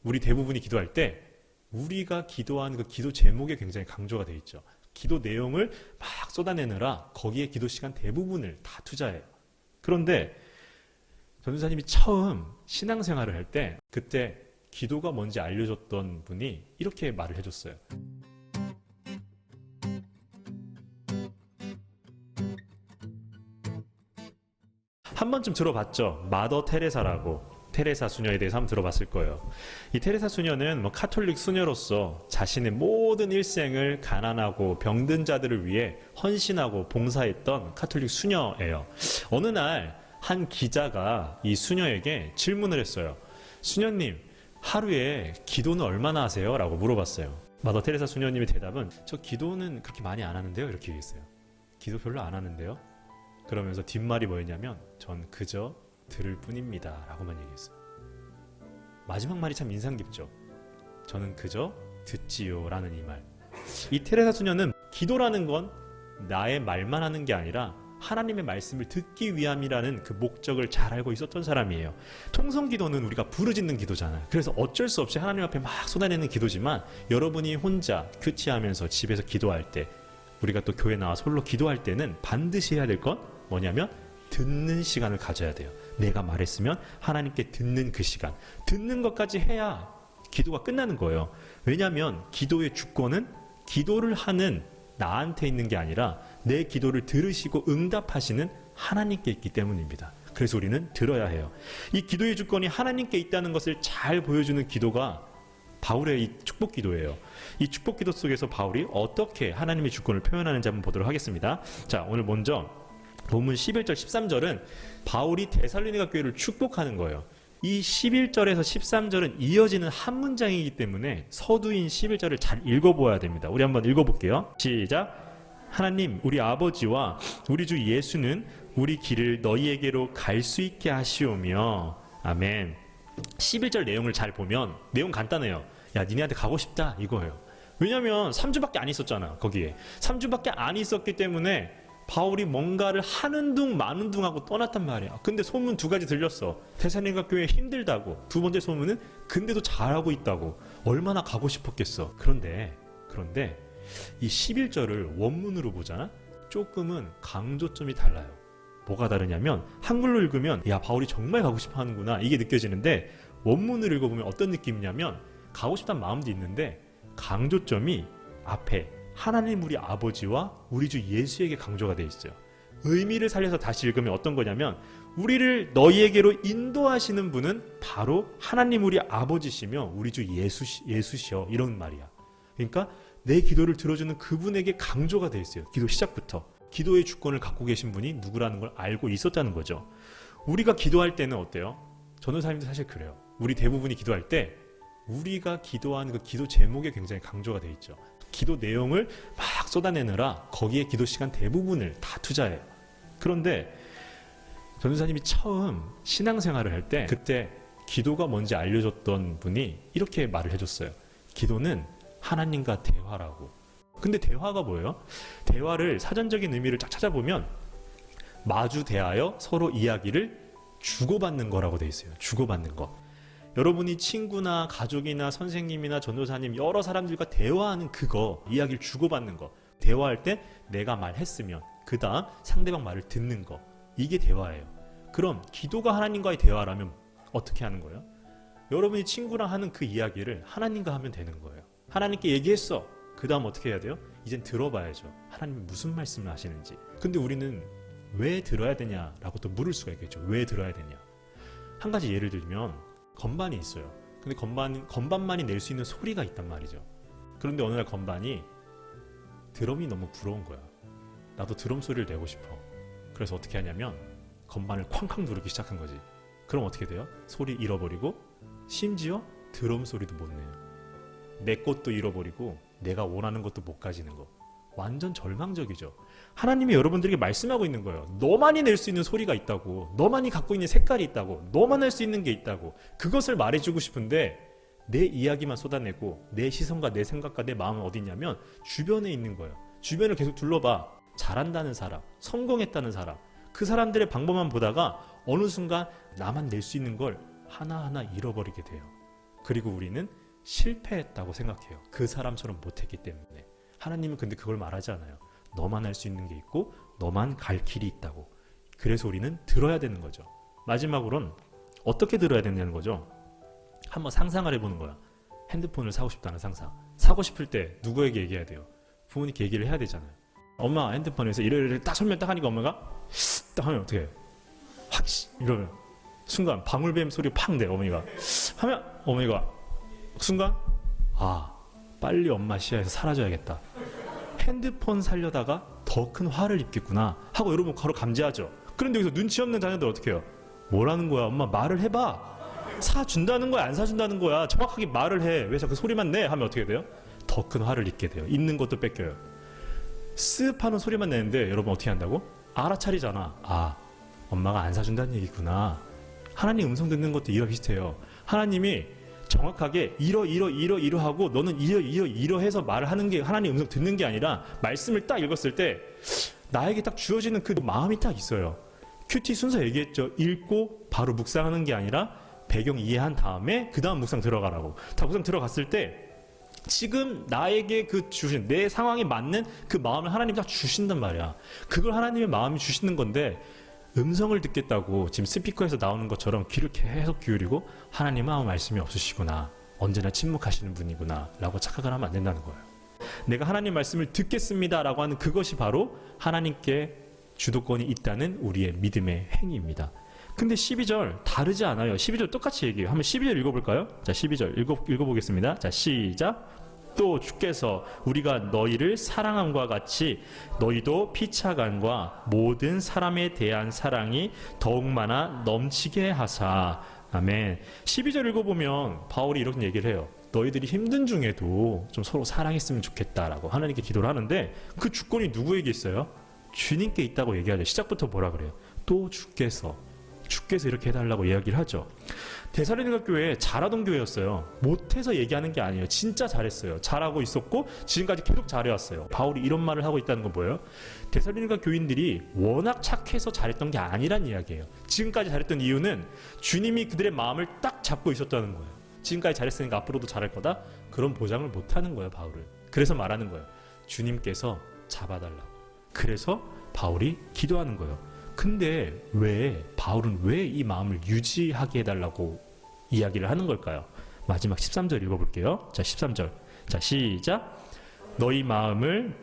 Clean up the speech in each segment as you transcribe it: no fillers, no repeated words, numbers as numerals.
우리 대부분이 기도할 때 우리가 기도하는 그 기도 제목에 굉장히 강조가 돼 있죠. 기도 내용을 막 쏟아내느라 거기에 기도 시간 대부분을 다 투자해요. 그런데 전도사님이 처음 신앙생활을 할 때 그때 기도가 뭔지 알려줬던 분이 이렇게 말을 해줬어요. 한 번쯤 들어봤죠? 마더 테레사라고. 테레사 수녀에 대해서 한번 들어봤을 거예요. 이 테레사 수녀는 카톨릭 수녀로서 자신의 모든 일생을 가난하고 병든 자들을 위해 헌신하고 봉사했던 카톨릭 수녀예요. 어느 날 한 기자가 이 수녀에게 질문을 했어요. 수녀님, 하루에 기도는 얼마나 하세요? 라고 물어봤어요. 마더 테레사 수녀님의 대답은 저 기도는 그렇게 많이 안 하는데요? 이렇게 얘기했어요. 기도 별로 안 하는데요? 그러면서 뒷말이 뭐였냐면 전 그저 들을 뿐입니다 라고만 얘기했어요. 마지막 말이 참 인상 깊죠. 저는 그저 듣지요 라는 이 말. 이 테레사 수녀는 기도라는 건 나의 말만 하는 게 아니라 하나님의 말씀을 듣기 위함이라는 그 목적을 잘 알고 있었던 사람이에요. 통성기도는 우리가 부르짖는 기도잖아요. 그래서 어쩔 수 없이 하나님 앞에 막 쏟아내는 기도지만 여러분이 혼자 큐티하면서 집에서 기도할 때, 우리가 또 교회 나와서 홀로 기도할 때는 반드시 해야 될 건 뭐냐면 듣는 시간을 가져야 돼요. 내가 말했으면 하나님께 듣는 그 시간, 듣는 것까지 해야 기도가 끝나는 거예요. 왜냐하면 기도의 주권은 기도를 하는 나한테 있는 게 아니라 내 기도를 들으시고 응답하시는 하나님께 있기 때문입니다. 그래서 우리는 들어야 해요. 이 기도의 주권이 하나님께 있다는 것을 잘 보여주는 기도가 바울의 이 축복 기도예요. 이 축복 기도 속에서 바울이 어떻게 하나님의 주권을 표현하는지 한번 보도록 하겠습니다. 자, 오늘 먼저 본문 11절 13절은 바울이 데살로니가 교회를 축복하는 거예요. 이 11절에서 13절은 이어지는 한 문장이기 때문에 서두인 11절을 잘 읽어보아야 됩니다. 우리 한번 읽어볼게요. 시작. 하나님 우리 아버지와 우리 주 예수는 우리 길을 너희에게로 갈 수 있게 하시오며. 아멘. 11절 내용을 잘 보면 내용 간단해요. 야, 니네한테 가고 싶다 이거예요. 왜냐면 3주밖에 안 있었잖아. 거기에 3주밖에 안 있었기 때문에 바울이 뭔가를 하는 둥 마는 둥 하고 떠났단 말이야. 근데 소문 두 가지 들렸어. 데살로니가 교회 힘들다고. 두 번째 소문은 근데도 잘하고 있다고. 얼마나 가고 싶었겠어. 그런데 이 11절을 원문으로 보잖아. 조금은 강조점이 달라요. 뭐가 다르냐면 한글로 읽으면 야, 바울이 정말 가고 싶어 하는구나 이게 느껴지는데, 원문을 읽어보면 어떤 느낌이냐면 가고 싶다는 마음도 있는데 강조점이 앞에 하나님 우리 아버지와 우리 주 예수에게 강조가 되어 있어요. 의미를 살려서 다시 읽으면 어떤 거냐면 우리를 너희에게로 인도하시는 분은 바로 하나님 우리 아버지시며 우리 주 예수시여, 이런 말이야. 그러니까 내 기도를 들어주는 그분에게 강조가 되어 있어요. 기도 시작부터. 기도의 주권을 갖고 계신 분이 누구라는 걸 알고 있었다는 거죠. 우리가 기도할 때는 어때요? 전도사님도 사실 그래요. 우리 대부분이 기도할 때 우리가 기도하는 그 기도 제목에 굉장히 강조가 되어 있죠. 기도 내용을 막 쏟아내느라 거기에 기도 시간 대부분을 다 투자해요. 그런데 전도사님이 처음 신앙생활을 할 때 그때 기도가 뭔지 알려줬던 분이 이렇게 말을 해줬어요. 기도는 하나님과 대화라고. 근데 대화가 뭐예요? 대화를 사전적인 의미를 쫙 찾아보면 마주 대하여 서로 이야기를 주고받는 거라고 돼 있어요. 주고받는 거. 여러분이 친구나 가족이나 선생님이나 전도사님 여러 사람들과 대화하는 그거, 이야기를 주고받는 거. 대화할 때 내가 말했으면 그 다음 상대방 말을 듣는 거. 이게 대화예요. 그럼 기도가 하나님과의 대화라면 어떻게 하는 거예요? 여러분이 친구랑 하는 그 이야기를 하나님과 하면 되는 거예요. 하나님께 얘기했어. 그 다음 어떻게 해야 돼요? 이젠 들어봐야죠. 하나님이 무슨 말씀을 하시는지. 근데 우리는 왜 들어야 되냐라고 또 물을 수가 있겠죠. 왜 들어야 되냐. 한 가지 예를 들면 건반이 있어요. 근데 건반만이 낼 수 있는 소리가 있단 말이죠. 그런데 어느 날 건반이 드럼이 너무 부러운 거야. 나도 드럼 소리를 내고 싶어. 그래서 어떻게 하냐면 건반을 쾅쾅 누르기 시작한 거지. 그럼 어떻게 돼요? 소리 잃어버리고 심지어 드럼 소리도 못 내요. 내 것도 잃어버리고 내가 원하는 것도 못 가지는 거. 완전 절망적이죠. 하나님이 여러분들에게 말씀하고 있는 거예요. 너만이 낼 수 있는 소리가 있다고. 너만이 갖고 있는 색깔이 있다고. 너만 할 수 있는 게 있다고. 그것을 말해주고 싶은데 내 이야기만 쏟아내고 내 시선과 내 생각과 내 마음은 어디 있냐면 주변에 있는 거예요. 주변을 계속 둘러봐. 잘한다는 사람, 성공했다는 사람, 그 사람들의 방법만 보다가 어느 순간 나만 낼 수 있는 걸 하나하나 잃어버리게 돼요. 그리고 우리는 실패했다고 생각해요. 그 사람처럼 못했기 때문에. 하나님은 근데 그걸 말하지 않아요. 너만 할 수 있는 게 있고 너만 갈 길이 있다고. 그래서 우리는 들어야 되는 거죠. 마지막으로는 어떻게 들어야 되냐는 거죠. 한번 상상을 해보는 거야. 핸드폰을 사고 싶다는 상상. 사고 싶을 때 누구에게 얘기해야 돼요? 부모님께 얘기를 해야 되잖아요. 엄마 핸드폰에서 이래를 딱 설명 딱 하니까 엄마가 딱 하면 어떻게 해요? 확 이러면 순간 방울뱀 소리 팍 내. 어머니가 하면 어머니가 순간 빨리 엄마 시야에서 사라져야겠다. 핸드폰 살려다가 더 큰 화를 입겠구나 하고 여러분 바로 감지하죠. 그런데 여기서 눈치 없는 자녀들 어떻게 해요? 뭐라는 거야? 엄마 말을 해봐. 사준다는 거야? 안 사준다는 거야? 정확하게 말을 해. 왜 자꾸 소리만 내? 하면 어떻게 돼요? 더 큰 화를 입게 돼요. 있는 것도 뺏겨요. 쓱 하는 소리만 내는데 여러분 어떻게 한다고? 알아차리잖아. 엄마가 안 사준다는 얘기구나. 하나님 음성 듣는 것도 이와 비슷해요. 하나님이 정확하게 이러하고 너는 이러해서 말을 하는 게 하나님 음성 듣는 게 아니라 말씀을 딱 읽었을 때 나에게 딱 주어지는 그 마음이 딱 있어요. 큐티 순서 얘기했죠. 읽고 바로 묵상하는 게 아니라 배경 이해한 다음에 그 다음 묵상 들어가라고. 다 묵상 들어갔을 때 지금 나에게 그 주신 내 상황에 맞는 그 마음을 하나님이 딱 주신단 말이야. 그걸 하나님의 마음이 주시는 건데 음성을 듣겠다고 지금 스피커에서 나오는 것처럼 귀를 계속 기울이고 하나님은 아무 말씀이 없으시구나. 언제나 침묵하시는 분이구나 라고 착각을 하면 안 된다는 거예요. 내가 하나님 말씀을 듣겠습니다 라고 하는 그것이 바로 하나님께 주도권이 있다는 우리의 믿음의 행위입니다. 근데 12절 다르지 않아요. 12절 똑같이 얘기해요. 한번 12절 읽어볼까요? 자, 12절 읽어보겠습니다. 자, 시작. 또 주께서 우리가 너희를 사랑함과 같이 너희도 피차간과 모든 사람에 대한 사랑이 더욱 많아 넘치게 하사. 아멘. 12절 읽어보면 바울이 이렇게 얘기를 해요. 너희들이 힘든 중에도 좀 서로 사랑했으면 좋겠다라고 하나님께 기도를 하는데 그 주권이 누구에게 있어요? 주님께 있다고 얘기하죠. 시작부터 뭐라 그래요? 또 주께서 이렇게 해달라고 이야기를 하죠. 데살로니가 교회 잘하던 교회였어요. 못해서 얘기하는 게 아니에요. 진짜 잘했어요. 잘하고 있었고 지금까지 계속 잘해왔어요. 바울이 이런 말을 하고 있다는 건 뭐예요? 데살로니가 교인들이 워낙 착해서 잘했던 게 아니란 이야기예요. 지금까지 잘했던 이유는 주님이 그들의 마음을 딱 잡고 있었다는 거예요. 지금까지 잘했으니까 앞으로도 잘할 거다? 그런 보장을 못하는 거예요, 바울은. 그래서 말하는 거예요. 주님께서 잡아달라고. 그래서 바울이 기도하는 거예요. 근데 바울은 왜 이 마음을 유지하게 해달라고 이야기를 하는 걸까요? 마지막 13절 읽어볼게요. 자, 13절. 자, 시작. 너희 마음을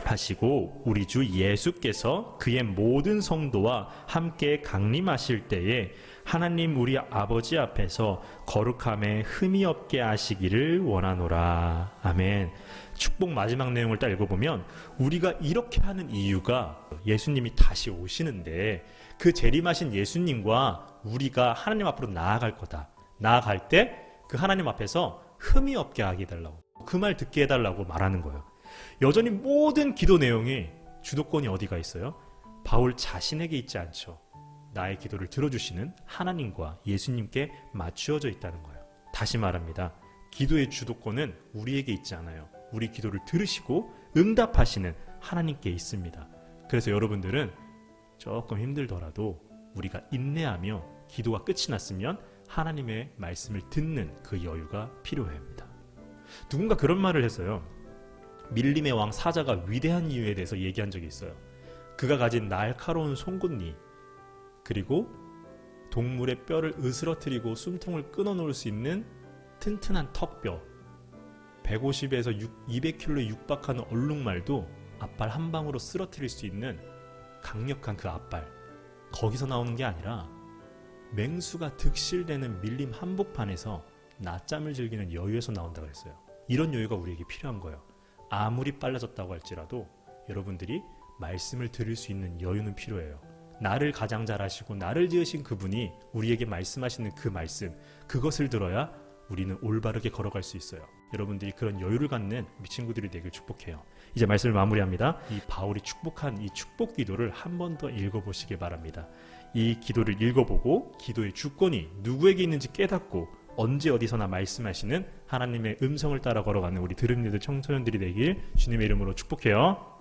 하시고 우리 주 예수께서 그의 모든 성도와 함께 강림하실 때에 하나님 우리 아버지 앞에서 거룩함에 흠이 없게 하시기를 원하노라. 아멘. 축복 마지막 내용을 딱 읽어보면 우리가 이렇게 하는 이유가 예수님이 다시 오시는데 그 재림하신 예수님과 우리가 하나님 앞으로 나아갈 거다. 나아갈 때 그 하나님 앞에서 흠이 없게 하게 해달라고, 그 말 듣게 해달라고 말하는 거예요. 여전히 모든 기도 내용이 주도권이 어디가 있어요? 바울 자신에게 있지 않죠. 나의 기도를 들어주시는 하나님과 예수님께 맞추어져 있다는 거예요. 다시 말합니다. 기도의 주도권은 우리에게 있지 않아요. 우리 기도를 들으시고 응답하시는 하나님께 있습니다. 그래서 여러분들은 조금 힘들더라도 우리가 인내하며 기도가 끝이 났으면 하나님의 말씀을 듣는 그 여유가 필요합니다. 누군가 그런 말을 했어요. 밀림의 왕 사자가 위대한 이유에 대해서 얘기한 적이 있어요. 그가 가진 날카로운 송곳니, 그리고 동물의 뼈를 으스러뜨리고 숨통을 끊어놓을 수 있는 튼튼한 턱뼈, 150에서 200kg에 육박하는 얼룩말도 앞발 한 방으로 쓰러뜨릴 수 있는 강력한 그 앞발, 거기서 나오는 게 아니라 맹수가 득실되는 밀림 한복판에서 낮잠을 즐기는 여유에서 나온다고 했어요. 이런 여유가 우리에게 필요한 거예요. 아무리 빨라졌다고 할지라도 여러분들이 말씀을 들을 수 있는 여유는 필요해요. 나를 가장 잘 아시고 나를 지으신 그분이 우리에게 말씀하시는 그 말씀, 그것을 들어야 우리는 올바르게 걸어갈 수 있어요. 여러분들이 그런 여유를 갖는 우리 친구들이 되길 축복해요. 이제 말씀을 마무리합니다. 이 바울이 축복한 이 축복 기도를 한 번 더 읽어보시기 바랍니다. 이 기도를 읽어보고 기도의 주권이 누구에게 있는지 깨닫고 언제 어디서나 말씀하시는 하나님의 음성을 따라 걸어가는 우리 들음리들 청소년들이 되길 주님의 이름으로 축복해요.